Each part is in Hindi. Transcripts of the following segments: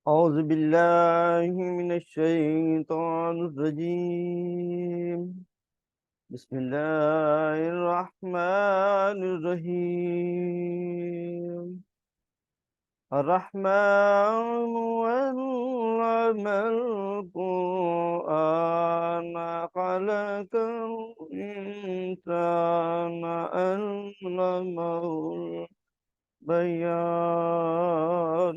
औज़ु बिल्लाहि मिनश्शैतानिर्रजीम। बिस्मिल्लाहिर्रहमानिर्रहीम। अर्रहमानु अल्लमल क़ुरआन खलक़ल इंसान अल्लमहुल बयान।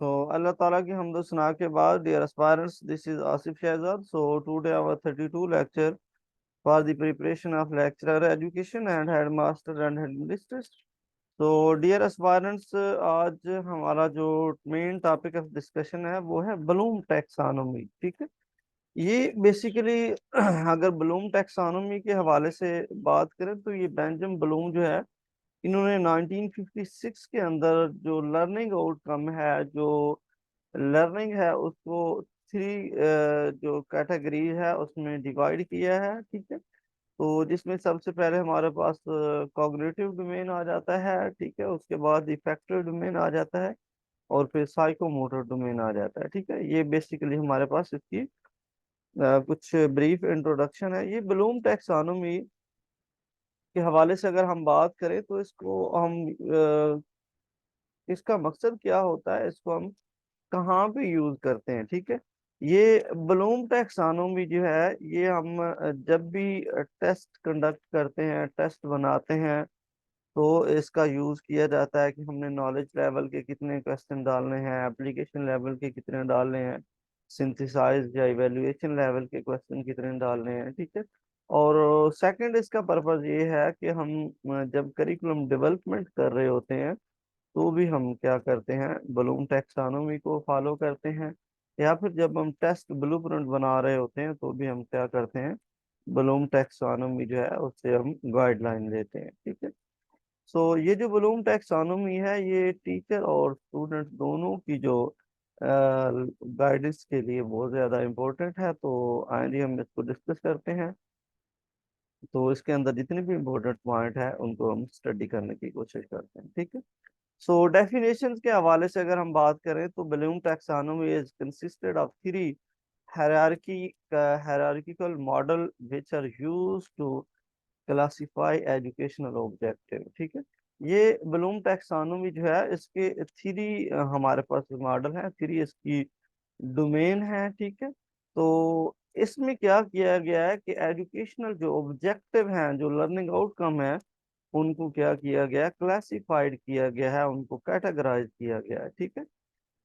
So Allah Ta'ala ki hamd sna ke baad, dear aspirants, this is Asif Shahzad. So today our 32 lecture for the preparation of lecturer education and headmaster and headmistress. So dear aspirants, आज हमारा जो मेन टॉपिक ऑफ डिस्कशन है वो है ब्लूम टैक्सोनॉमी। ठीक है, ये बेसिकली अगर ब्लूम टैक्सोनॉमी के हवाले से बात करें तो ये बेंजामिन ब्लूम जो है, इन्होंने 1956 के अंदर जो लर्निंग आउटकम है, जो लर्निंग है, उसको थ्री जो कैटेगरी है उसमें डिवाइड किया है। ठीक है, तो जिसमें सबसे पहले हमारे पास कॉग्निटिव डोमेन आ जाता है। ठीक है, उसके बाद इफेक्टिव डोमेन आ जाता है और फिर साइकोमोटर डोमेन आ जाता है। ठीक है, ये बेसिकली हमारे पास इसकी कुछ ब्रीफ इंट्रोडक्शन है। ये ब्लूम टैक्सोनॉमी के हवाले से अगर हम बात करें तो इसको हम इसका मकसद क्या होता है, इसको हम कहाँ पे यूज करते हैं। ठीक है, ये ब्लूम टैक्सोनॉमी जो है, ये हम जब भी टेस्ट कंडक्ट करते हैं, टेस्ट बनाते हैं, तो इसका यूज किया जाता है कि हमने नॉलेज लेवल के कितने क्वेश्चन डालने हैं, एप्लीकेशन लेवल के कितने डालने हैं, सिंथेसाइज या इवेल्युएशन लेवल के क्वेश्चन कितने डालने हैं। ठीक है, और सेकंड इसका पर्पस ये है कि हम जब करिकुलम डेवलपमेंट कर रहे होते हैं तो भी हम क्या करते हैं, ब्लूम टैक्सोनॉमी को फॉलो करते हैं, या फिर जब हम टेस्ट ब्लूप्रिंट बना रहे होते हैं तो भी हम क्या करते हैं, ब्लूम टैक्सोनॉमी जो है उससे हम गाइडलाइन लेते हैं। ठीक है, सो ये जो ब्लूम टैक्सोनॉमी है, ये टीचर और स्टूडेंट दोनों की जो गाइडेंस के लिए बहुत ज़्यादा इम्पोर्टेंट है। तो आइए हम इसको डिस्कस करते हैं। तो इसके अंदर जितने भी इम्पोर्टेंट पॉइंट है उनको हम स्टडी करने की कोशिश करते हैं। ठीक है, सो डेफिनेशंस के हवाले से अगर हम बात करें तो Bloom taxonomy is consisted of three hierarchy hierarchical model which are used to classify educational objective। ठीक है, ये ब्लूम टैक्सोनॉमी जो है, इसके थ्री हमारे पास मॉडल है, थ्री इसकी डोमेन है। ठीक है, तो इसमें क्या किया गया है कि एजुकेशनल जो ऑब्जेक्टिव हैं, जो लर्निंग आउटकम है, उनको क्या किया गया, क्लासिफाइड किया गया है, उनको कैटेगराइज किया गया है। ठीक है,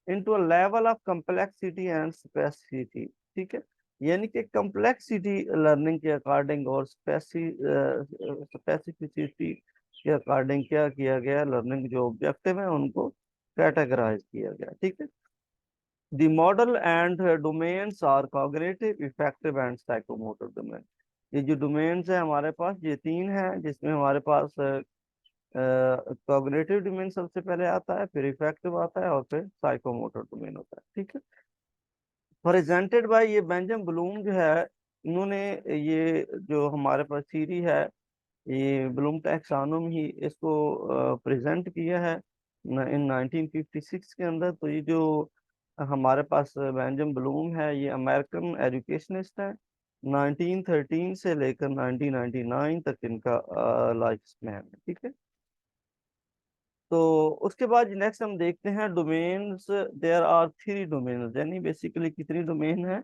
into a level of complexity and specificity. ठीक है, यानी कि कम्प्लेक्सिटी लर्निंग के अकॉर्डिंग और स्पेसिफिसिटी के अकॉर्डिंग क्या किया गया, लर्निंग जो ऑब्जेक्टिव है उनको कैटेगराइज किया गया। ठीक है, the model and domains are cognitive, affective and psychomotor domain. ये जो डोमेन्स है हमारे पास, ये तीन है, जिसमें हमारे पास कॉग्निटिव डोमेन सबसे पहले आता है, फिर इफेक्टिव आता है और फिर साइकोमोटर डोमेन होता है। ठीक है, प्रेजेंटेड बाय ये बेंजामिन ब्लूम जो है, इन्होंने ये जो हमारे पास थ्योरी है, ये ब्लूम टैक्सोनॉमी ही इसको प्रेजेंट किया है इन 1956 के अंदर। तो ये जो हमारे पास बेंजामिन ब्लूम है, ये अमेरिकन एजुकेशनिस्ट है। 1913 से लेकर 1999 तक इनका लाइफ स्पैन है। ठीक है, तो उसके बाद नेक्स्ट हम देखते हैं domains. There are three domains, यानी बेसिकली कितनी डोमेन है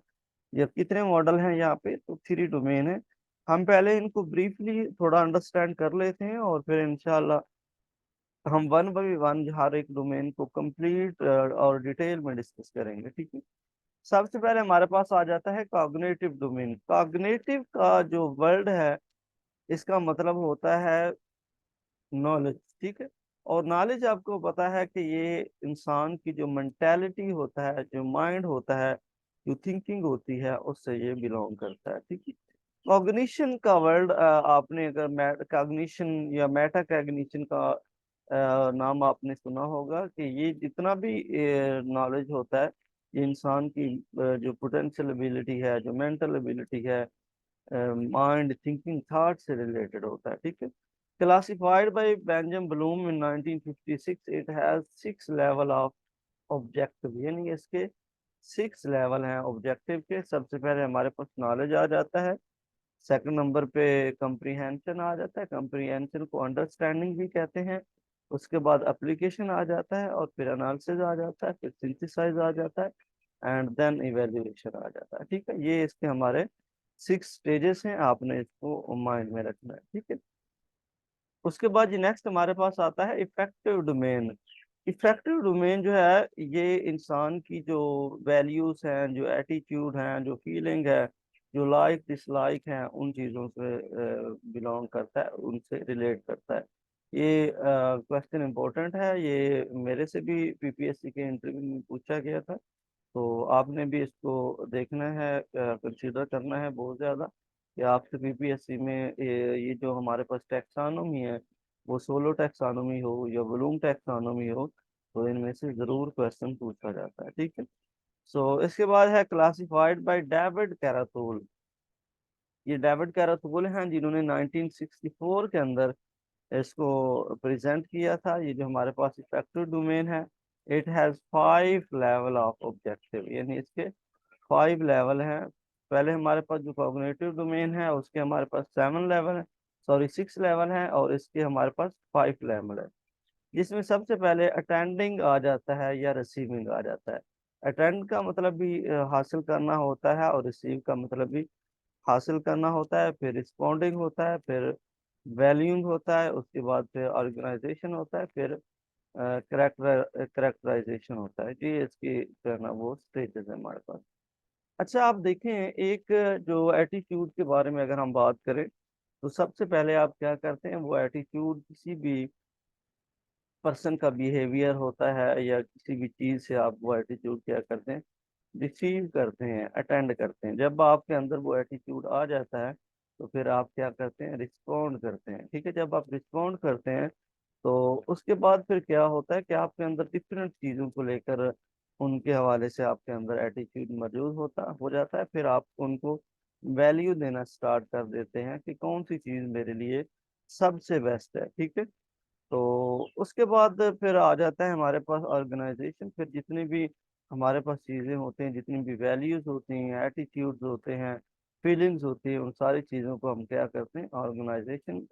या कितने मॉडल हैं यहाँ पे, तो थ्री डोमेन है। हम पहले इनको ब्रीफली थोड़ा अंडरस्टैंड कर लेते हैं और फिर इंशाल्लाह हम वन बाई वन हर एक डोमेन को कंप्लीट और डिटेल में डिस्कस करेंगे। ठीक है, सबसे पहले हमारे पास आ जाता है कॉग्निटिव डोमेन। कॉग्निटिव का जो वर्ड है, इसका मतलब होता है नॉलेज। ठीक है, और नॉलेज आपको पता है कि ये इंसान की जो मेंटेलिटी होता है, जो माइंड होता है, जो थिंकिंग होती है, उससे ये बिलोंग करता है। ठीक है। कॉग्निशन का वर्ड आपने अगर कॉग्निशन या मेटा कॉग्निशन का नाम आपने सुना होगा कि ये जितना भी नॉलेज होता है, ये इंसान की जो पोटेंशियल एबिलिटी है, जो मेंटल एबिलिटी है, माइंड थिंकिंग थॉट से रिलेटेड होता है। ठीक है। Classified bye Benjamin Bloom in 1956, it has 6 level of objective, यानी इसके 6 लेवल हैं ऑब्जेक्टिव के। सबसे पहले हमारे पास नॉलेज आ जाता है, सेकंड नंबर पे कंप्रीहेंशन आ जाता है, कंप्रीहेंशन को अंडरस्टैंडिंग भी कहते हैं। उसके बाद एप्लीकेशन आ जाता है, और फिर एनालिसिस आ जाता है, फिर सिंथेसाइज आ जाता है, एंड देन इवेल्युएशन आ जाता है। ठीक है। ये इसके हमारे 6 स्टेजेस हैं, आपने इसको माइंड में रखना है। ठीक है। उसके बाद ये नेक्स्ट हमारे पास आता है इफेक्टिव डोमेन। इफेक्टिव डोमेन जो है, ये इंसान की जो वैल्यूज हैं, जो एटीट्यूड हैं, जो फीलिंग है, जो लाइक डिसलाइक हैं, उन चीज़ों से बिलोंग करता है, उनसे रिलेट करता है। ये क्वेश्चन इंपॉर्टेंट है, ये मेरे से भी पीपीएससी के इंटरव्यू में पूछा गया था। तो आपने भी इसको देखना है, कंसीडर करना है बहुत ज़्यादा, कि आपसे पीपीएससी में ये जो हमारे पास टैक्सानोमी है, वो सोलो टैक्सानोमी हो या ब्लूम टैक्सानोमी हो, तो इनमें से ज़रूर क्वेश्चन पूछा जाता है। ठीक है। सो इसके बाद है क्लासिफाइड बाय डेविड कैराथोल। ये डेविड कैराथोल हैं जिन्होंने 1964 के अंदर इसको प्रेजेंट किया था। ये जो हमारे पास इफेक्टिव डोमेन है, it has 5 level of objective, यानी इसके 5 लेवल हैं। पहले हमारे पास जो कॉग्निटिव डोमेन है, उसके हमारे पास 7 लेवल है, सॉरी 6 लेवल हैं, और इसके हमारे पास 5 लेवल है, जिसमें सबसे पहले अटेंडिंग आ जाता है या रिसीविंग आ जाता है। अटेंड का मतलब भी हासिल करना होता है, और रिसीव का मतलब भी हासिल करना होता है। फिर रिस्पॉन्डिंग होता है, फिर वैल्यूइंग होता है, उसके बाद फिर ऑर्गेनाइजेशन होता है, फिर करेक्टराइजेशन होता है। जी, इसकी जो है ना वो स्टेजेस है हमारे पास। अच्छा, आप देखें, एक जो एटीट्यूड के बारे में अगर हम बात करें, तो सबसे पहले आप क्या करते हैं, वो एटीट्यूड किसी भी पर्सन का बिहेवियर होता है, या किसी भी चीज़ से आप वो एटीट्यूड क्या करते हैं, रिसीव करते हैं, अटेंड करते हैं। जब आपके अंदर वो एटीट्यूड आ जाता है, तो फिर आप क्या करते हैं, रिस्पॉन्ड करते हैं। ठीक है। जब आप रिस्पॉन्ड करते हैं, तो उसके बाद फिर क्या होता है कि आपके अंदर डिफरेंट चीज़ों को लेकर उनके हवाले से आपके अंदर एटीट्यूड मौजूद होता हो जाता है। फिर आप उनको वैल्यू देना स्टार्ट कर देते हैं कि कौन सी चीज़ मेरे लिए सबसे बेस्ट है। ठीक है। तो उसके बाद फिर आ जाता है हमारे पास ऑर्गेनाइजेशन। फिर जितनी भी हमारे पास चीज़ें होती हैं, जितनी भी वैल्यूज होती हैं, एटीट्यूड्स होते हैं, फीलिंग्स होती हैं, उन सारी चीज़ों को हम क्या करते हैं, ऑर्गेनाइजेशन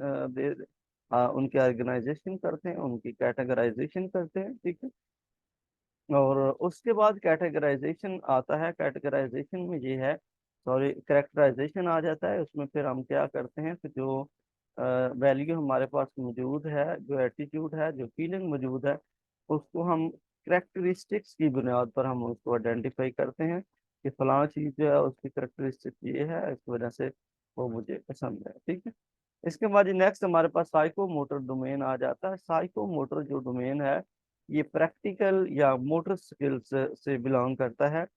उनकी ऑर्गेनाइजेशन करते हैं, उनकी कैटेगराइजेशन करते हैं। ठीक है। और उसके बाद कैटेगराइजेशन आता है। कैटेगराइजेशन में ये है, सॉरी, करेक्टराइजेशन आ जाता है। उसमें फिर हम क्या करते हैं, फिर जो वैल्यू हमारे पास मौजूद है, जो एटीट्यूड है, जो फीलिंग मौजूद है, उसको हम करेक्टरिस्टिक्स की बुनियाद पर हम उसको आइडेंटिफाई करते हैं कि फलां चीज़ जो है उसकी करेक्टरिस्टिक ये है, इस वजह से वो मुझे पसंद है। ठीक है। इसके बाद नेक्स्ट हमारे पास साइको मोटर डोमेन आ जाता है। साइको मोटर जो डोमेन है, ये प्रैक्टिकल या मोटर स्किल्स से बिलोंग करता है।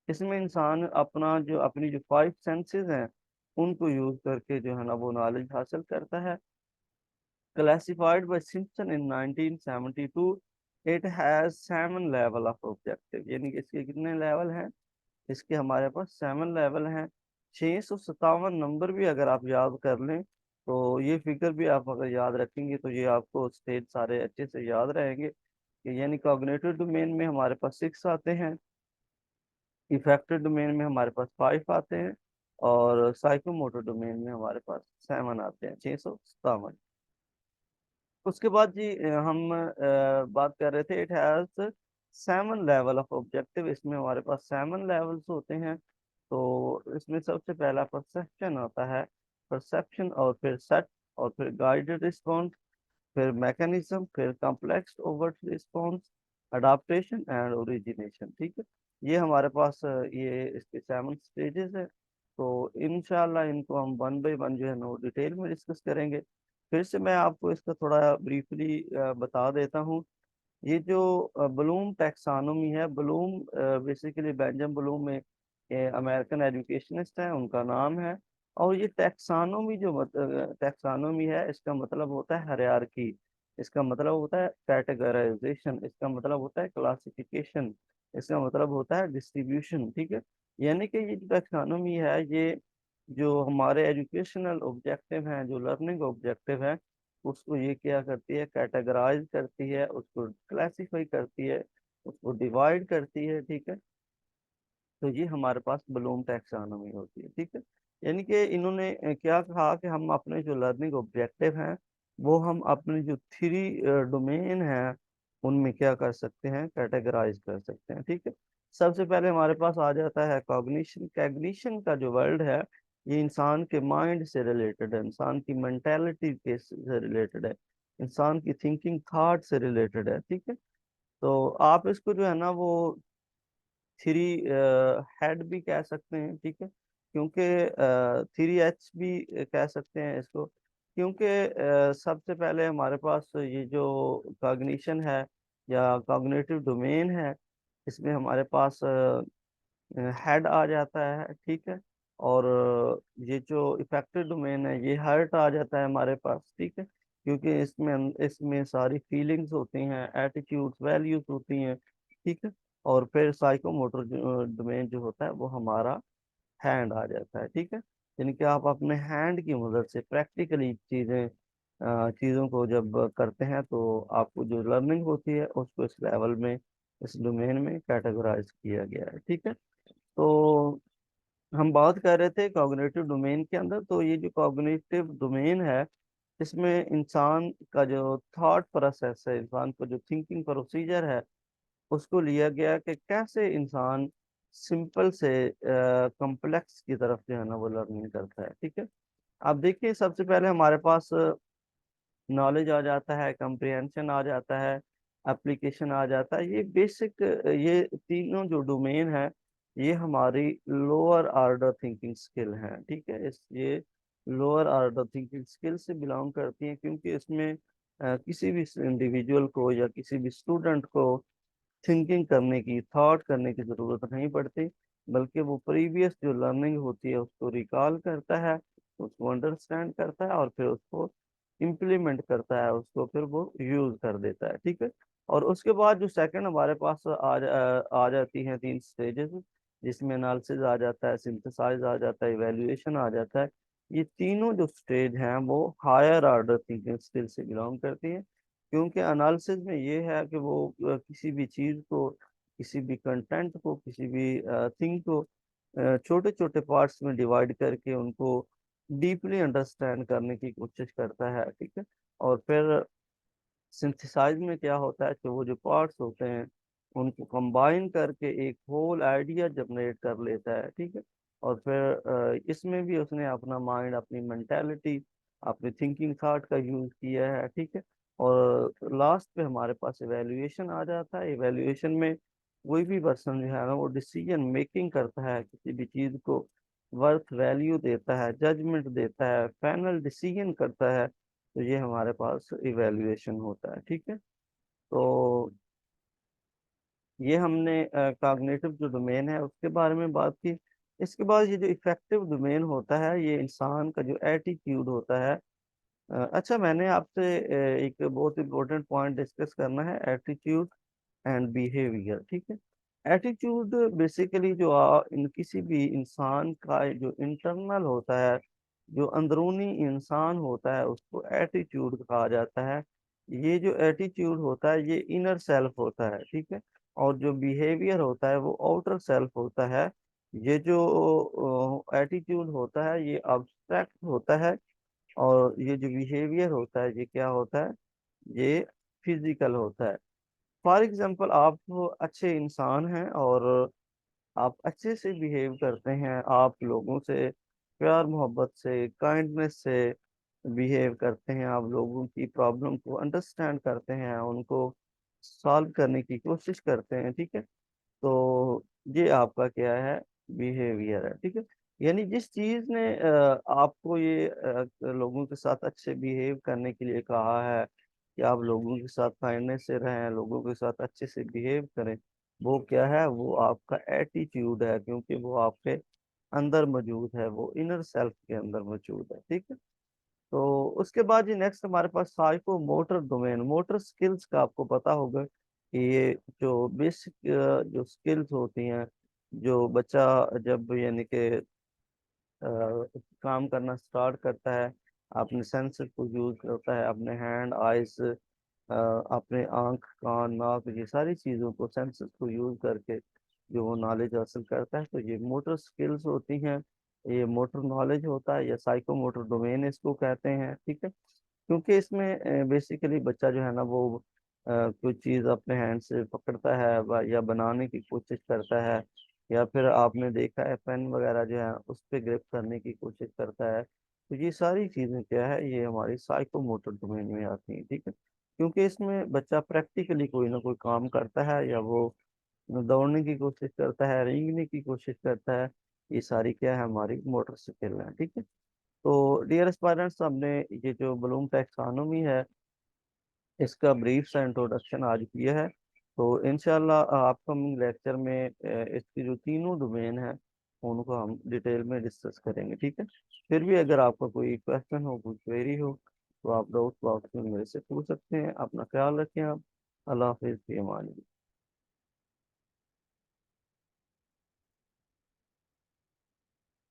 इसमें इंसान अपना जो अपनी जो 5 सेंसेस हैं, उनको यूज करके जो है ना वो नॉलेज हासिल करता है। Classified by Simpson in 1972, it has 7 level of objective, यानी कि इसके कितने लेवल हैं, इसके हमारे पास 7 लेवल हैं। 657 नंबर भी अगर आप याद कर लें, तो ये फिगर भी आप अगर याद रखेंगे, तो ये आपको स्टेज सारे अच्छे से याद रहेंगे कि यानी कॉग्निटिव डोमेन में हमारे पास 6 आते हैं, इफेक्टिव डोमेन में हमारे पास 5 आते हैं, और साइकोमोटर डोमेन में हमारे पास 7 आते हैं, 657। उसके बाद जी हम बात कर रहे थे, it has 7 level of objective. इसमें हमारे पास 7 लेवल्स होते हैं। तो इसमें सबसे पहला परसेप्शन आता है, परसेप्शन, और फिर सेट, और फिर गाइडेड रिस्पॉन्स, फिर मैकेनिज्म, फिर complex overt response, adaptation and origination. ठीक है। ये हमारे पास ये इसके 7 स्टेजेस है। तो इंशाल्लाह इनको हम वन बाय वन जो है नो डिटेल में डिस्कस करेंगे। फिर से मैं आपको इसका थोड़ा ब्रीफली बता देता हूँ। ये जो ब्लूम टैक्सानोमी है, ब्लूम बेसिकली बेंजामिन ब्लूम में अमेरिकन एजुकेशनिस्ट हैं, उनका नाम है। और ये टैक्सानोमी टैक्सानोमी है, इसका मतलब होता है हायरार्की, इसका मतलब होता है कैटेगराइजेशन, इसका मतलब होता है क्लासिफिकेशन, इसका मतलब होता है डिस्ट्रीब्यूशन। ठीक है, यानी कि ये जो टैक्सानोमी है, ये जो हमारे एजुकेशनल ऑब्जेक्टिव हैं, जो लर्निंग ऑब्जेक्टिव है, उसको ये क्या करती है, कैटेगराइज करती है, उसको क्लासिफाई करती है, उसको डिवाइड करती है। ठीक है, तो ये हमारे पास ब्लूम टैक्सोनॉमी होती है। ठीक है, यानी कि इन्होंने क्या कहा कि हम अपने जो लर्निंग ऑब्जेक्टिव हैं, वो हम अपने जो थ्री डोमेन हैं उनमें क्या कर सकते हैं, कैटेगराइज कर सकते हैं। ठीक है, सबसे पहले हमारे पास आ जाता है कॉग्निशन। कैग्निशन का जो वर्ल्ड है, ये इंसान के माइंड से रिलेटेड है, इंसान की मेंटेलिटी के से रिलेटेड है, इंसान की थिंकिंग थॉट से रिलेटेड है। ठीक है, तो आप इसको जो है ना वो थ्री हेड भी कह सकते हैं। ठीक है, क्योंकि थ्री एच भी कह सकते हैं इसको, क्योंकि सबसे पहले हमारे पास ये जो कॉग्निशन है या कॉग्निटिव डोमेन है, इसमें हमारे पास हेड आ जाता है। ठीक है, और ये जो इफेक्टिव डोमेन है, ये हार्ट आ जाता है हमारे पास। ठीक है, क्योंकि इसमें इसमें सारी फीलिंग्स होती हैं, एटीट्यूड्स, वैल्यूज होती हैं। ठीक है, और फिर साइकोमोटर डोमेन जो होता है वो हमारा हैंड आ जाता है। ठीक है, यानी कि आप अपने हैंड की मदद से प्रैक्टिकली चीज़ों को जब करते हैं, तो आपको जो लर्निंग होती है उसको इस लेवल में, इस डोमेन में कैटेगराइज किया गया है। ठीक है, तो हम बात कर रहे थे कॉग्निटिव डोमेन के अंदर। तो ये जो कॉग्निटिव डोमेन है, इसमें इंसान का जो थॉट प्रोसेस है, इंसान का जो थिंकिंग प्रोसीजर है, उसको लिया गया कि कैसे इंसान सिंपल से कॉम्प्लेक्स की तरफ जो है ना वो लर्निंग करता है। ठीक है, अब देखिए सबसे पहले हमारे पास नॉलेज आ जाता है, कंप्रिहेंशन आ जाता है, एप्लीकेशन आ जाता है। ये बेसिक, ये तीनों जो डोमेन है, ये हमारी लोअर ऑर्डर थिंकिंग स्किल है। ठीक है, इस ये लोअर ऑर्डर थिंकिंग स्किल से बिलोंग करती हैं, क्योंकि इसमें किसी भी इंडिविजुअल को या किसी भी स्टूडेंट को थिंकिंग करने की, थॉट करने की जरूरत नहीं पड़ती, बल्कि वो प्रीवियस जो लर्निंग होती है उसको रिकॉल करता है, उसको अंडरस्टैंड करता है, और फिर उसको इम्प्लीमेंट करता है, उसको फिर वो यूज कर देता है। ठीक है, और उसके बाद जो सेकंड हमारे पास आ जाती हैं तीन स्टेजेस, जिसमें एनालिसिस आ जाता है, सिंथेसाइज आ जाता है, इवैल्यूएशन आ जाता है। ये तीनों जो स्टेज हैं वो हायर ऑर्डर थिंकिंग स्किल से बिलोंग करती हैं, क्योंकि एनालिसिस में ये है कि वो किसी भी चीज़ को, किसी भी कंटेंट को, किसी भी थिंग को छोटे छोटे पार्ट्स में डिवाइड करके उनको डीपली अंडरस्टैंड करने की कोशिश करता है। ठीक है, और फिर सिंथेसाइज में क्या होता है कि वो जो पार्ट्स होते हैं उनको कंबाइन करके एक होल आइडिया जनरेट कर लेता है। ठीक है, और फिर इसमें भी उसने अपना माइंड, अपनी मेंटालिटी, अपनी थिंकिंग थॉट का यूज किया है। ठीक है, और लास्ट पे हमारे पास इवैल्यूएशन आ जाता है। इवैल्यूएशन में कोई भी पर्सन जो है ना वो डिसीजन मेकिंग करता है, किसी भी चीज को वर्थ वैल्यू देता है, जजमेंट देता है, फाइनल डिसीजन करता है, तो ये हमारे पास इवैल्यूएशन होता है। ठीक है, तो ये हमने कॉग्निटिव जो डोमेन है उसके बारे में बात की। इसके बाद ये जो इफेक्टिव डोमेन होता है, ये इंसान का जो एटीट्यूड होता है। अच्छा, मैंने आपसे एक बहुत इंपॉर्टेंट पॉइंट डिस्कस करना है, एटीट्यूड एंड बिहेवियर। ठीक है, एटीट्यूड बेसिकली जो इन किसी भी इंसान का जो इंटरनल होता है, जो अंदरूनी इंसान होता है, उसको एटीट्यूड कहा जाता है। ये जो एटीट्यूड होता है ये इनर सेल्फ होता है। ठीक है, और जो बिहेवियर होता है वो आउटर सेल्फ होता है। ये जो एटीट्यूड होता है ये अब्स्ट्रैक्ट होता है, और ये जो बिहेवियर होता है ये क्या होता है, ये फिजिकल होता है। फॉर एग्जाम्पल, आप अच्छे इंसान हैं और आप अच्छे से बिहेव करते हैं, आप लोगों से प्यार मोहब्बत से, काइंडनेस से बिहेव करते हैं, आप लोगों की प्रॉब्लम को अंडरस्टैंड करते हैं, उनको सॉल्व करने की कोशिश करते हैं। ठीक है, तो ये आपका क्या है, बिहेवियर है। ठीक है, यानी जिस चीज ने आपको ये लोगों के साथ अच्छे बिहेव करने के लिए कहा है कि आप लोगों के साथ काइंडनेस से रहें, लोगों के साथ अच्छे से बिहेव करें, वो क्या है, वो आपका एटीट्यूड है, क्योंकि वो आपके अंदर मौजूद है, वो इनर सेल्फ के अंदर मौजूद है। ठीक है। तो उसके बाद ये नेक्स्ट हमारे पास psychomotor domain, motor skills का आपको पता होगा कि ये जो बेसिक जो स्किल्स होती हैं, जो बच्चा जब यानी कि काम करना स्टार्ट करता है, अपने सेंसर को यूज करता है, अपने हैंड आइज, अपने आंख कान नाक, ये सारी चीज़ों को, सेंसर को यूज करके जो वो नॉलेज हासिल करता है, तो ये मोटर स्किल्स होती हैं, ये मोटर नॉलेज होता है, या साइको मोटर डोमेन इसको कहते हैं। ठीक है। क्योंकि इसमें बेसिकली बच्चा जो है ना वो कोई चीज़ अपने हैंड से पकड़ता है या बनाने की कोशिश करता है, या फिर आपने देखा है पेन वगैरह जो है उस पर ग्रिप करने की कोशिश करता है, तो ये सारी चीज़ें क्या है, ये हमारी साइको मोटर डोमेन में आती हैं। ठीक है। क्योंकि इसमें बच्चा प्रैक्टिकली कोई ना कोई काम करता है, या वो दौड़ने की कोशिश करता है, रेंगने की कोशिश करता है, ये सारी क्या है, हमारी मोटर स्किल है। ठीक है। तो डियर एस्पायरेंट्स, हमने ये जो ब्लूम टैक्सोनॉमी है इसका ब्रीफ सा इंट्रोडक्शन आज किया है। तो इंशाल्लाह अपकमिंग लेक्चर में इसकी जो तीनों डोमेन है उनको हम डिटेल में डिस्कस करेंगे। ठीक है। फिर भी अगर आपका कोई क्वेश्चन हो, कोई क्वेरी हो, तो आप डाउट बॉक्स में मेरे से पूछ सकते हैं। अपना ख्याल रखें आप। अल्लाह हाफिज़, फी अमान।